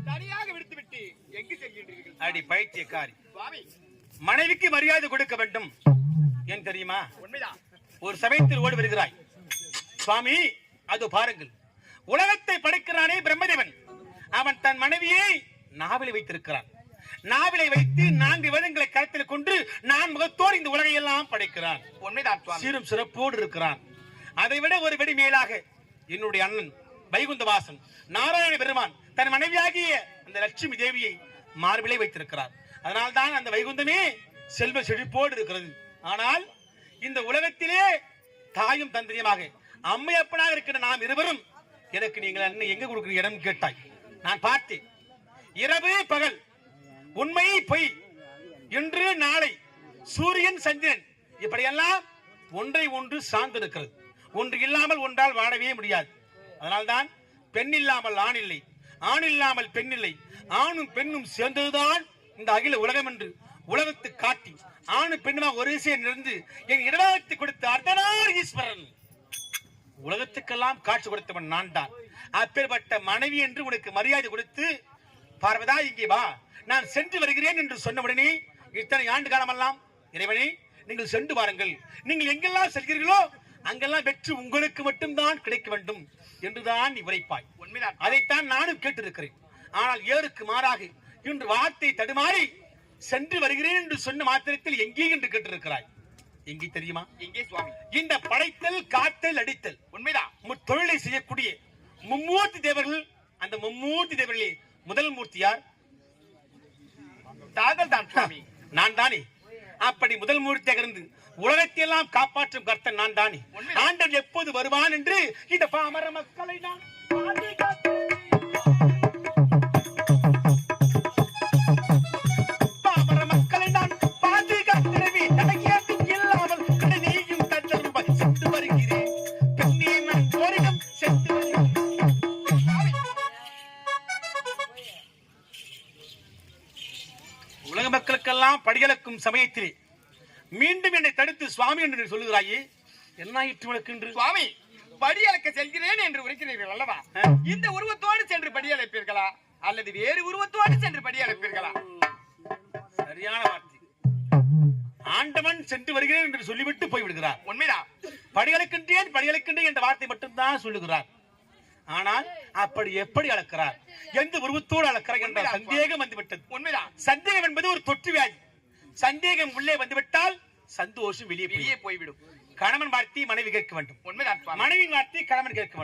தனியாக விடுத்துவிட்டு எங்கு செல்கின்றீர்கள்? அடி பைத்தியக்காரி, சுவாமி மனைவிக்கு மரியாதை கொடுக்க வேண்டும் ஏன் தெரியுமா? உண்மைதான். ஒரு சமயத்தில் ஓடி வருகிறாய் சுவாமி. அது பாருங்கள், உலகத்தை படைக்கிறானே பிரம்மதேவன், அவன் தன் மனைவியை நாவிலை வைத்திருக்கிறான். நாவிலை வைத்து 4 வேதங்களை கருத்தில் கொண்டு நான் முகத்தோடு இந்த உலகை எல்லாம் படைக்கிறான். உண்மைதான். சீரும் சிறப்போடு இருக்கிறான். அதை விட ஒரு வெடி மேலாக என்னுடைய அண்ணன் வைகுந்தவாசன் நாராயண பெருமான் தன் மனைவியாகிய அந்த லட்சுமி தேவியை மார்பிலை வைத்திருக்கிறார். அதனால்தான் அந்த வைகுந்தமே செல்வ செழிப்போடு இருக்கிறது. ஆனால் இந்த உலகத்திலே தாயும் தந்திரியமாக அம்மை அப்பனாக இருக்கிற நாம் இருவரும் எனக்கு நீங்கள் அண்ணன் எங்க கொடுக்கிற இடம் கேட்டாய். நான் பார்த்தேன். இரவு பகல், உண்மை பொய், இன்று நாளை, சூரியன் சந்திரன், இப்படியெல்லாம் ஒன்றை ஒன்று சார்ந்திருக்கிறது. ஒன்று இல்லாமல் ஒன்றால் வாழவே முடியாது. அதனால்தான் பெண் இல்லாமல் ஆண் இல்லை, ஆண் இல்லாமல் பெண் இல்லை, ஆணும் பெண்ணும் சேர்ந்ததுதான் இந்த அகில உலகம் என்று உலகத்து காட்டி ஆணு பெண்ணுமாக ஒரு விஷயம் இருந்து என் இடத்தை கொடுத்த அர்த்தநார் ஈஸ்வரன். உலகத்துக்கெல்லாம் காட்சி கொடுத்தவன் நான் தான். அப்பேற்பட்ட மனைவி என்று உனக்கு மரியாதை கொடுத்து, பார்வதா இங்கே வா, நான் சென்று வருகிறேன் என்று சொன்னவுடனே இத்தனை ஆண்டு காலமெல்லாம் இறைவனே நீங்கள் சென்று வாருங்கள், நீங்கள் எங்கெல்லாம் செல்கிறீர்களோ அங்கெல்லாம் வெற்றி உங்களுக்கு மட்டும்தான் கிடைக்க வேண்டும் என்றுதான் நீ உரைப்பாய். உண்மைதான். அதைத்தான் நானும் கேட்டிருக்கிறேன். ஆனால் ஏருக்கு மாறாக இன்று வார்த்தை தடுமாறி சென்று வருகிறேன் என்று சொன்ன மாத்திரத்தில் எங்கே என்று கேட்டிருக்கிறாய். எங்கே தெரியுமா? எங்கே சுவாமி? இந்த படைத்தல், காத்தல், அடித்தல், உண்மைதான், தொழிலை செய்யக்கூடிய மும்மூர்த்தி தேவர்கள். அந்த மும்மூர்த்தி தேவர்களே முதல் மூர்த்தி யார்? தாங்கள் தான் சுவாமி. நான் தானே. அப்படி முதல் மூர்த்தியாக இருந்து உலகத்தையெல்லாம் காப்பாற்றும் கர்த்தன் நான் தானே. ஆண்டன் எப்போது வருவான் என்று இந்த பாமர மக்களை நான் உலக மக்களுக்கெல்லாம் படிகளுக்கும் சமயத்திலே மீண்டும் என்னை தடுத்து சுவாமி என்று சொல்லுகிறாயே, என்ன ஆயிற்று உனக்கு என்று? சுவாமி, படியளக்க செல்கிறேன் என்று உரைக்கிறீர்கள் அல்லவா? இந்த உருவத்தோடு சென்று படியழைப்பீர்களா அல்லது வேறு உருவத்தோடு சென்று படியழைப்பீர்களா? சரியான வார்த்தை. ஆண்டவன் சென்று வருகிறேன் என்று சொல்லிவிட்டு போய்விடுகிறார். உண்மைதான். படியளக்கின்றேன் என்ற வார்த்தை மட்டும்தான் சொல்லுகிறார். ஆனால் அப்படி எப்படி அளக்கிறார், எந்த உருவத்தோடு அளக்கிறார் என்ற சந்தேகம் வந்துவிட்டது. உண்மைதான். சந்தேகம் என்பது ஒரு தொற்று வியாதி. சந்தேகம் உள்ளே வந்துவிட்டால் சந்தோஷம் வெளியே போய்விடும். கணவன் வார்த்தை மனைவி கேட்க வேண்டும், உண்மைதான். மனைவி வார்த்தை கணவன் கேட்க வேண்டும்.